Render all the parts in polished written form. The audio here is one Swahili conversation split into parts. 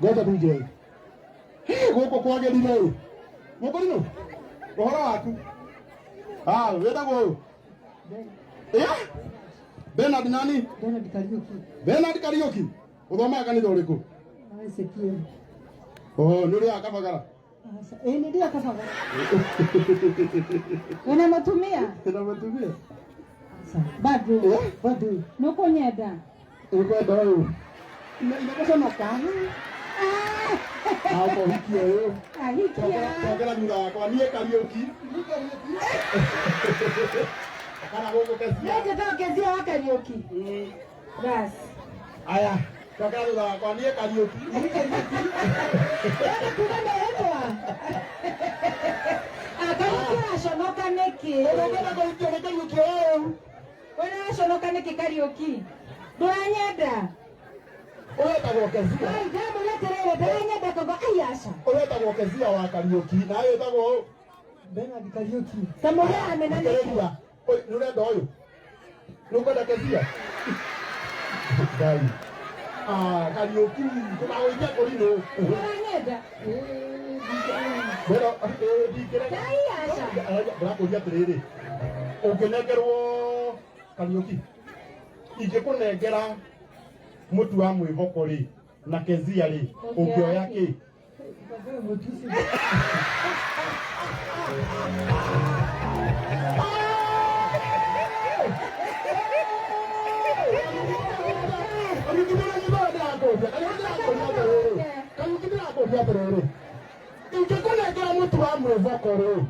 Goja DJ. Goko kwage dino. Mokorino. Ohora waku. Weda go. Bernard nani? Bernard Kariuki. Bernard Kariuki. Udhoma kanitha uriku? Ezekiel. Nuri akabagara. Ndio akabagara. Unamatumia? Unamatumia. Bado. Nuko nyeda. Uko dayo. Inakosa makani. Hapo hikia yo. Hikia. Kagala nura kwa nie Kariuki. Kana gogo kesia. Yeye ndio kezia wa Kariuki. Bas. Aya, kagala nura kwa nie Kariuki. Yeye kuna meetwa. Kariuki ashonoka neki. Ndio Kariuki. Wewe ashonoka neki Kariuki. Duranyeda. Oleta gokezia. Ai, jambo leterere, duranyeda kwa ayasha. Oleta gokezia wa Kariuki. Na ayo tago Bernard Kariuki. Samoya amenani. Oi, nure doyo. Nuko da kezia. Dai. Kariuki, kuna oija korino. Duranyeda. Pero dikere. Dai asha. Bra ko ya terere. Okenegerwo Kariuki. Ije kunengera mutu wa mwihoko ri na kezia ri ukioya ki. Ije kunengera mutu wa mwihoko ri.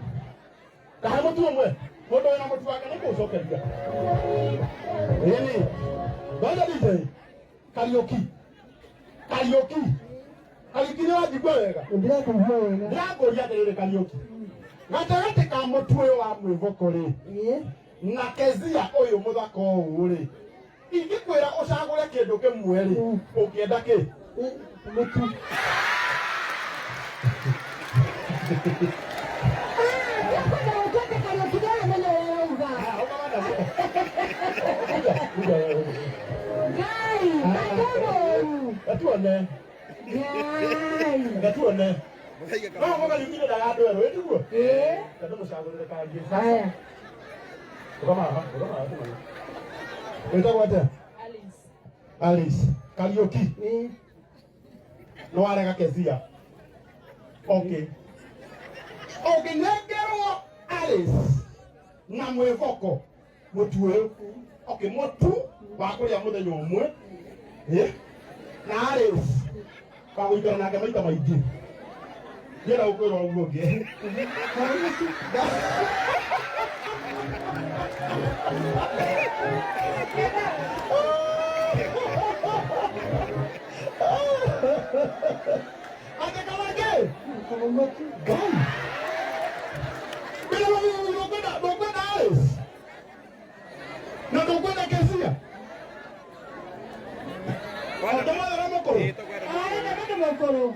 Kahe mutu omwe. Mũndũ wĩna mũtu wake nĩ kũũcokeria. Ĩni. Ngoja DJ. Kariuki. Kariuki. Kariuki nĩ wajigua wega. Ndĩrakũigua wega. Ndĩrakũria atĩrĩrĩ Kariuki. Gatagatĩ ka mũtu ũyũ wa mwĩvoko rĩ. Na Kezia ũyũ mũthaka ũũ rĩ. Ingĩkwĩra ũcagũre kĩndũ kĩmwe rĩ. Ũngĩenda kĩ? Mũtu. Gatuone. Gatuone. No moga yukire da ado ero etugo. Kado musagurire kaje. Haya. Kama. Weta kwata. Alice. Karaoke. No arega Kezia. Okay. Okay, nengerwo Alice. Na mwevoko. Mutu uyu. Okay, mutu wa kuria muthenya umwe. Na Alice. Kwa guikara nake maita maingĩ. Njĩra ũkwĩra ũguo ũngĩ. Ate kalage. Gai. Bila ndokwenda Alice. Na ndokwenda Kezia. Ndokwenda Ramokoro. Ndio mkoro.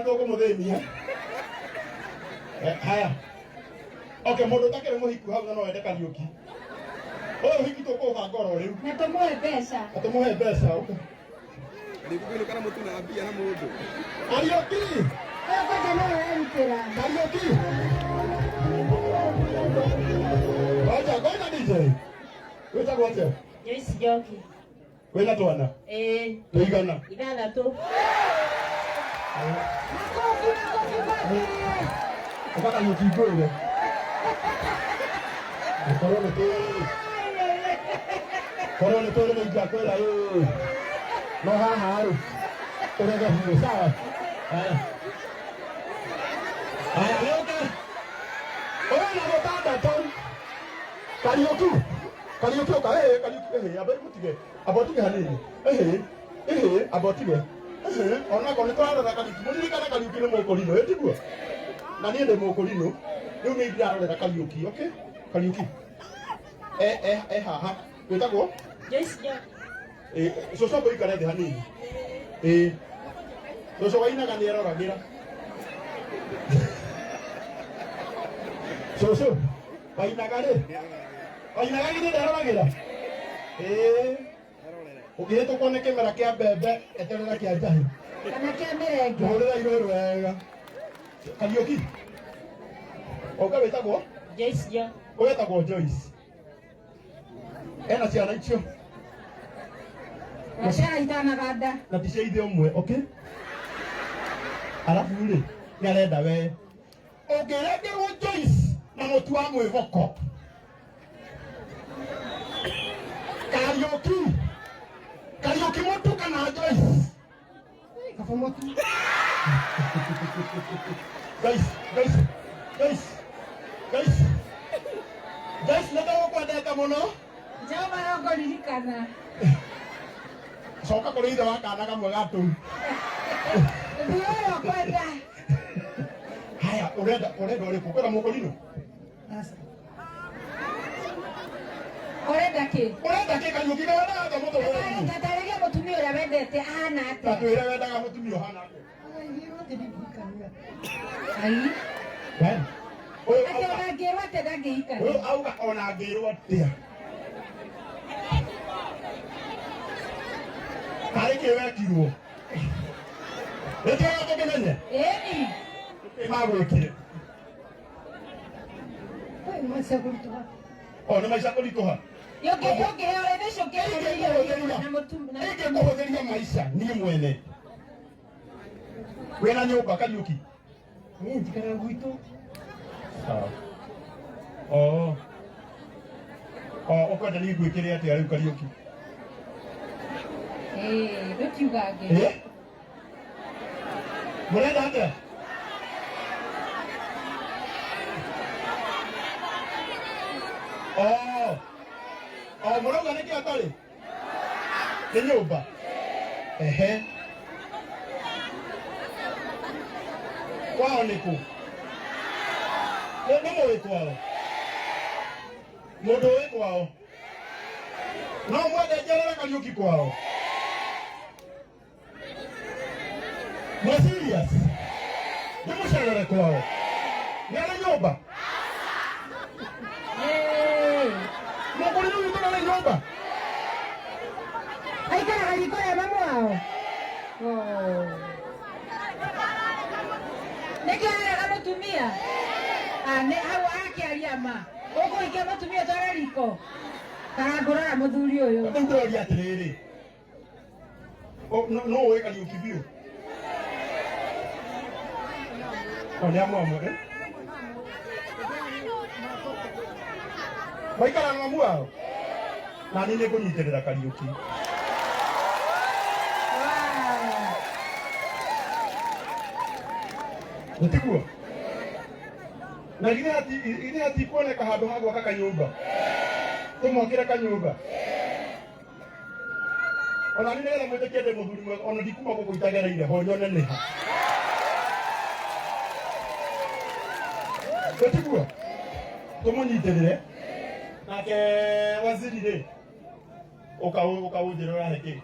Ndio kumuthemia. Haya. Okay, mũndũ ũtakĩrĩ mũhiku hau no ende Kariuki. Ũyũ hiki tũkũba ngoro rĩu. Na tũmũhe mbeca. Tũmũhe mbeca, okay. Ndikũkwĩra kana mũtu na mbia na mũndũ. Kariuki. Kwanza no erutĩra. Kariuki. Ngoja DJ. Wĩtagwo atĩa? Joyce Njoki. Wĩna twana? Tũigana? 6. Mpaka nyukigwele. Korone tole ni jakwela yo. No haru. Orega hiyo sawa. Haya loka. Ona botanda ton. Kariuki. Kariuki Kariuki abari mutige. Abotige hanini. Abotige. Ona ko nitwara Kariuki. Muririkana Kariuki ni mũkũrinũ etiguo. Na niĩ ndĩ mũkũrinũ. Rĩu nĩ ndirarorera Kariuki, okay? Kariuki. Haha. Wĩtagwo? Joyce Njoki. Coco mũikare thĩ hanini. Coco wainaga nĩ eroragĩra. Coco wainaga rĩ? Wainaga githĩ nderoragĩra? Ũngĩhĩtũkwo nĩ kĩmera kĩa mbembe eterera kĩa njahĩ. Kana kĩa mĩrenge. Mũhũrĩra irũrũ wega. Kariuki. Oka wĩtagwo? Joyce Njoki. Wĩtagwo Joyce. Ena ciana icio. Ciana itanaganda. Na ti cia ithe ũmwe, okay? Alafu rĩ, nĩ arenda we. Ũngĩrengerwo Joyce na mũtu wa mwĩvoko. Kariuki mũtu kana Joyce? Kaba mũtu. Joyce nĩguo ũkwendete mũno? Njama yongo ririkana. Coka kũrĩ ithe wa kana kamwe gatũu. Ndiyo kwenda. Haya, ũrenda ũrĩkũ? Kwĩna mũkũrinũ? Ũrenda kĩ? Ũrenda kĩ Kariuki na wendaga mũtũrĩre? Ngatarĩria mũtumia ũrĩa wendete ahana atĩa. Na twĩre wendaga mũtumia ũhana atĩa? Ai. Ũyũ Ati ona ngĩrwo atĩ ndangĩhikania. Ũyũ auga ona ngĩrwo atĩa. Karĩ kĩ wekirwo? Nĩkĩo tũkĩmenye? Ĩni. Magwĩkire. Nĩ maica kũritũha. Nĩ maica kũritũha. Yũngĩheo ĩtheco kĩrĩa na mũtu. Ingĩkũhũthĩria maica niĩ mwene. Wĩna nyũmba Kariuki? Njikaraga gwitũ. Ũkwenda niĩ ngwĩkĩre atĩa rĩu Kariuki? Ndũkiugange. Mũrenda atĩa? Arauga niki atari. Ni nyumba. Ehe. Kwao niku. Nĩ mũĩ kwao. Mũndũ ũĩ kwao. No mwende njerere Kariuki kwao. Mwe serious? Nĩ mũcerere kwao. Nĩ nyũmba. Mũkũrĩ rĩu tũrarĩ nyũmba. Aikaraga riko ya mamu wao. Nĩkĩ arega mũtumia? Nĩ hau akĩaria ma. Ũkũikia mũtumia tware riko. Kana ngũrora mũthuri ũyũ. Ndũroria atĩrĩrĩ. No ũĩ Kariuki biũ. Nĩ amwe. Waikara na mamu wao. Na niĩ nĩngũnyitĩrĩra Kariuki. Gũtiguo. Na githĩ hatikuoneka handũ ha gwaka kanyũmba. Tũmwakĩre kanyũmba. Ona niĩ nĩgetha mwĩtĩkie ndĩ mũthuri mwega, ona ndikuma gũkũ itagereire ho nyone nĩ ha. Gũtiguo. Tũmũnyitĩrĩre. Nake waziri rĩ. Ũkaũnjĩra ũrahe kĩ.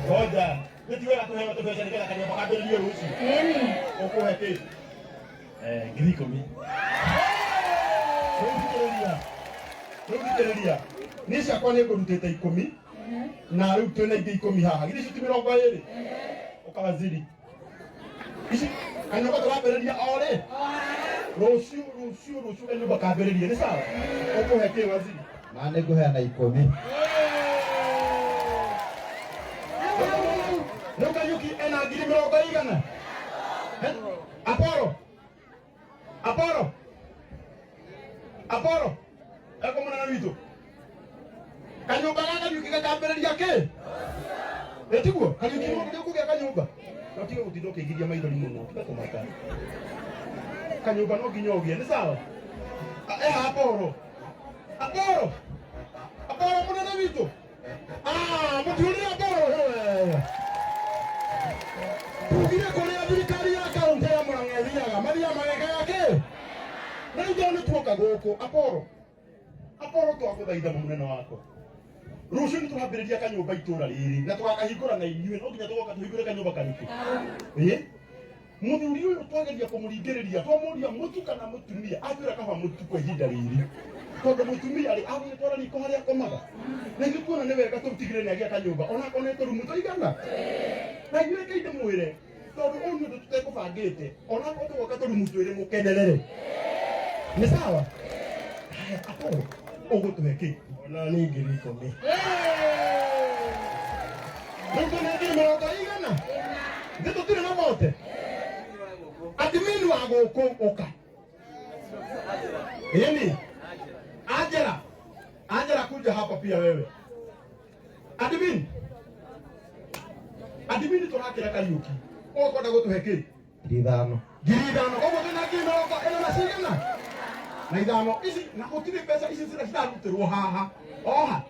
Ngoja. Nĩtiwega tũheo tũbeca nĩgetha kanyũmba kambĩrĩrie rũciũ. Ĩni. Ũkũhe kĩ. 10,000. Rũthikĩrĩria. Niĩ ciakwa nĩ ngũrutĩte 10 na rĩu twĩna ingĩ 10 haha. Githĩ icio ti 20? Ũkawaziri. Ici kanyũmba tũrambĩrĩria o rĩ. Rũciũ kanyũmba kambĩrĩrie nĩ sawa? Ũkũhe kĩ waziri? Na nĩngũheana 10. Rĩu Kariuki ena 20,000. Aporo. Eko mwana witũ. Kanyũmba gaka Kariuki gakambĩrĩria kĩ? Etiguo, Kariuki nĩ kũgĩa kanyũmba. No tiga gũtinda ũkĩingĩria maithori mũno, tiga kũmaka. Kanyũmba no nginya ũgĩe, nĩ sawa? Aporo mũnene witũ. Mũtiũria Aporo. Tugire kũrĩa thirikari ya kaunti ya Murang'a ĩthiaga, mathiaga magekaga kĩ? Na rĩu nĩ tuoka gũkũ, Aporo twagũthaitha mũnene wakwa. Rũciũ nĩ tũrambĩrĩria kanyũmba itũũra rĩrĩ na tũgakahingũra na inyuĩ, no nginya tũgoka tũhingũre kanyũmba Kariuki. Mũthuri ũyũ twageria kũmũringĩrĩria, twamũria mũtu kana mũtumia, atwĩra kaba mũtu kwa ihinda rĩrĩ. Tondũ mũtumia rĩ agũgĩtwara riko harĩa akomaga. Na ithuĩ tuona nĩ wega tũtigĩre nĩ agĩa kanyũmba, ona akorwo nĩ tũrumu tũigana. Na inyuĩ reke ndĩmwĩre, tondũ ũyũ nĩ ũndũ tũtekũbangĩte, ona akorwo tũgoka tũrumu twĩrĩ mũkenerere. Nĩ sawa? Aporo, ũgũtũhe kĩ? Ona nĩ 10,000. Rĩu twĩna 20,000. Nĩ tũtirĩ na mote. Admin wa gũkũ ũka. Ĩni. Angela kuja hapa pia wewe. Admin tũrakĩra Kariuki. Ũkwenda gũtũhe kĩ? 5,000. 5,000. Ũguo twĩna 20,000 ĩno na cigana? Na 5,000 ici na gũtirĩ mbeca ici cirarutĩrwo haha. Oha.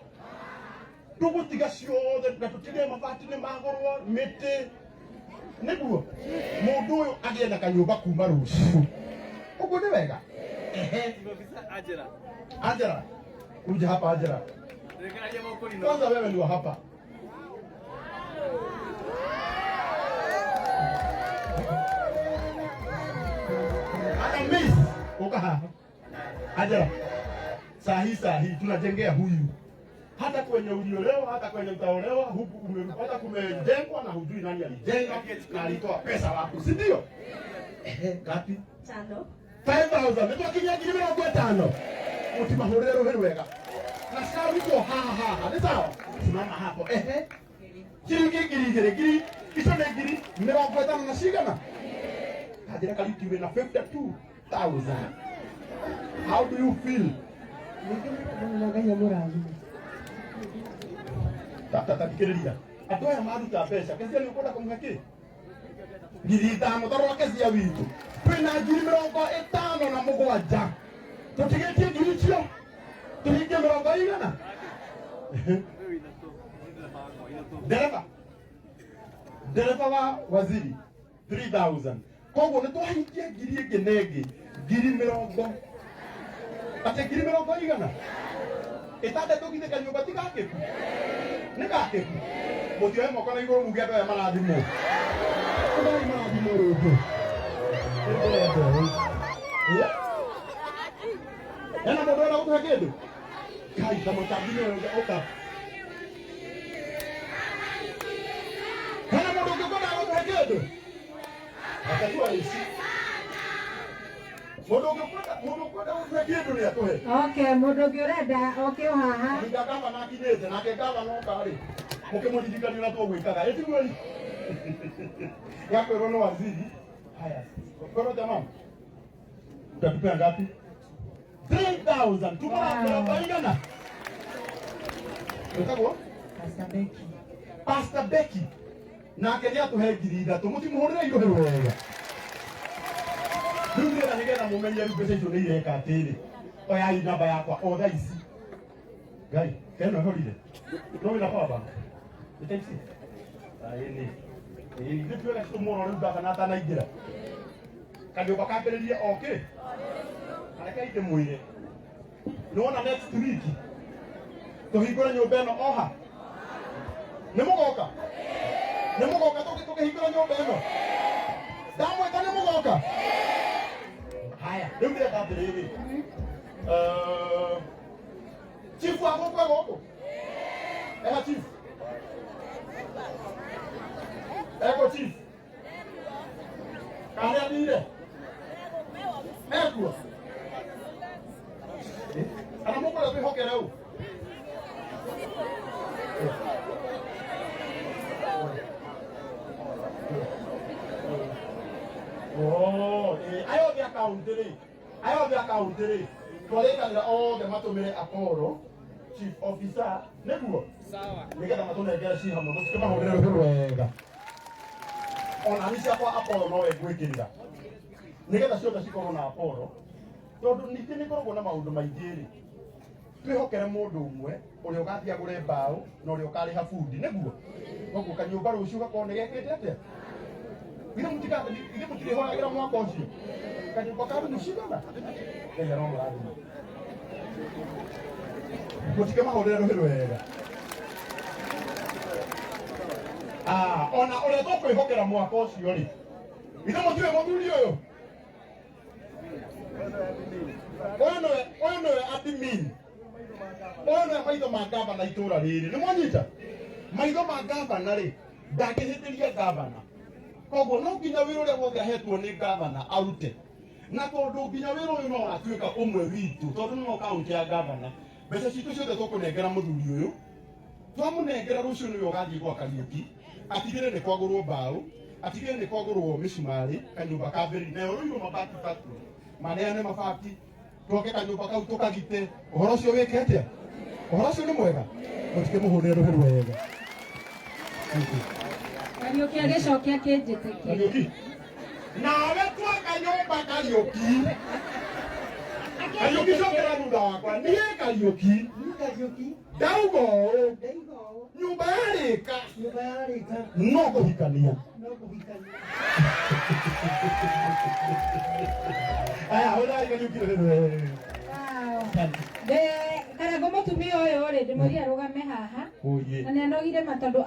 Tũgũtiga ciothe na tũtige mabati nĩ magũrwo mĩtĩ. Nĩguo mũndũ ũyũ agĩetha kanyũmba kuma rũciũ. Ũguo nĩ wega. Angela. Kuja hapa Angela. Kwanza wewe ni wa hapa. Ana miss. Uka. Angela. Sahi tunajengea huyu. Hata kwenye uliolewa, hata kwenye utaolewa, huku umepata kumejengwa na hujui nani alijenga na alitoa pesa wapi, si ndio? Ngapi? 5,000. Ndio kinya 5,000. Mutima horero wega. Na sasa uko ha. Ni sawa? Simama hapo. Giri. Hizo ni giri. 5,000 na shigana. Hadi Kariuki na 52,000. How do you feel? Naganya murazi. Tatikĩrĩria andũ aya maruta mbeca kĩcia nĩ ũkwenda kũmũhe kĩ? 5,000 tarwa kĩcia witũ twĩna 57,000 tũtigĩtie ngiri icio tũhingie 20,000. Dereva wa waziri 3000. Koguo nĩ twahingia ngiri ĩngĩ na ĩngĩ ngiri mĩrongo. Ate ngiri mĩrongo igana. Ĩtandatũ githĩ kanyũmba ti gakĩku. Nĩ gakĩku. Mũtioe moko na igũrũ muge andũ aya marathimwo. Kũrĩ marathimwo rũngũ. Ena mũndũ ona gũtũhe kĩndũ. Kai ta mũtambinĩ ũyũ ũka. Hena mũndũ ũngĩkona gũtũhe kĩndũ. Akajua ici. Mũndũ ũngĩkwenda gũtũhe kĩndũ nĩ atũhe. Okay, mũndũ ũngĩ ũrenda oke haha. Nĩnga gavana akinĩte nake gavana oka rĩ. Mũkĩmũririkania ũrĩa tũgwĩkaga. Ĩtiguo rĩ. Yakwĩrwo nĩ waziri. Haya. Korwo jamaa. Utatupea ngapi? 3,000. Tumara igana. Utagwo? Pastor Becky. Pastor Becky. Nake nĩ atũhe ngiri ithatũ. Mũtimũhũrĩre irohero wega. Rĩu nĩgetha nĩgetha mũmenye rĩu mbeca icio nĩ ireka atĩrĩ. Oyai namba yakwa o thaa ici. Ngai, keno ĩhorire. No wĩna power bank? Nĩ taxi? Ĩni. Ithuĩ tuoga tũmũrwo rĩu gavana atanaingĩra. Kanyũmba kambĩrĩrie okĩ. Kareke ndĩmwĩre. Nĩwona next week tũhingũre nyũmba ĩno oha. Nĩ mũgoka? Nĩ mũgoka tũkĩhingũra nyũmba ĩno? Ndamwĩta nĩ mũgoka? Haya, rĩu ndĩrenda atĩrĩrĩ. Chief wa gũkũ. Eha chief. Eko chief. Kana nire. Eko. Ana mũkũrĩa twĩhokere ũũ. Ayothe akaunti rĩ. Twarĩkanĩra othe matũmĩre Apollo chief officer nĩguo. Sawa. Nĩgetha matũnengere ci hamwe tũtikĩmahũrĩre rũhĩ wega. Ona nĩ ciakwa Apollo no egwĩkĩrĩra. Nĩgetha ciothe cikorwo na Apollo. Tondũ ningĩ nĩ koragwo na maũndũ maingĩ rĩ. Twĩhokere mũndũ ũmwe ũrĩa ũgathiĩ agũre mbaũ na ũrĩa ũkarĩha bundi nĩguo. Koguo kanyũmba rũciũ gakorwo nĩ gekĩte atĩa? Githĩ mũtirĩhoragĩra mwaka ũcio? Kanyũmba ka nuthu cigana? Ngai aromũrathima. Mũtikĩmahũrĩre rũhĩ rwega. Ona ũrĩa tũkwĩhokera mwaka ũcio rĩ. Githĩ mũtiũĩ mũthuri ũyũ? Ũyũ nĩwe admin. Ũyũ nĩwe maitho ma gavana itũũra rĩrĩ. Nĩ mwanyita? Maitho ma gavana rĩ, ndangĩhĩtĩria gavana. Koguo no nginya wĩra ũrĩa wothe ahetwo nĩ gavana arute. Na tondũ nginya wĩra ũyũ no atuĩka ũmwe witũ, tondũ no kaunti ya gavana. Mbeca citũ ciothe tũkũnengera mũthuri ũyũ. Twamũnengera rũciũ nĩwe ũgathiĩ gwa Kariuki. Atigĩre nĩ kwagũrwo mbaũ, atigĩre nĩ kwagũrwo mĩcumarĩ, kanyũmba ka mbere. Nayo rũirwo mabati tatu. Maneane mabati. Twoke kanyũmba kau tũkagite. Ũhoro ũcio wĩke atĩa? Ũhoro ũcio nĩ mwega. Mũtikĩmũhũrĩre rũhĩ rwega. Kariuki agĩcokia kĩnjĩtĩkie. Kariuki. Nawe twaka nyũmba Kariuki. Kariuki cokera thutha wakwa. Niĩ Kariuki. Ndauga ũũ. Nyũmba yarĩka. No kũhikania. Aya, hũrai Kariuki rũhĩ rwega. Karago mũtumia ũyũ rĩ ndĩmũria arũgame haha. Na nĩ anogire matondũ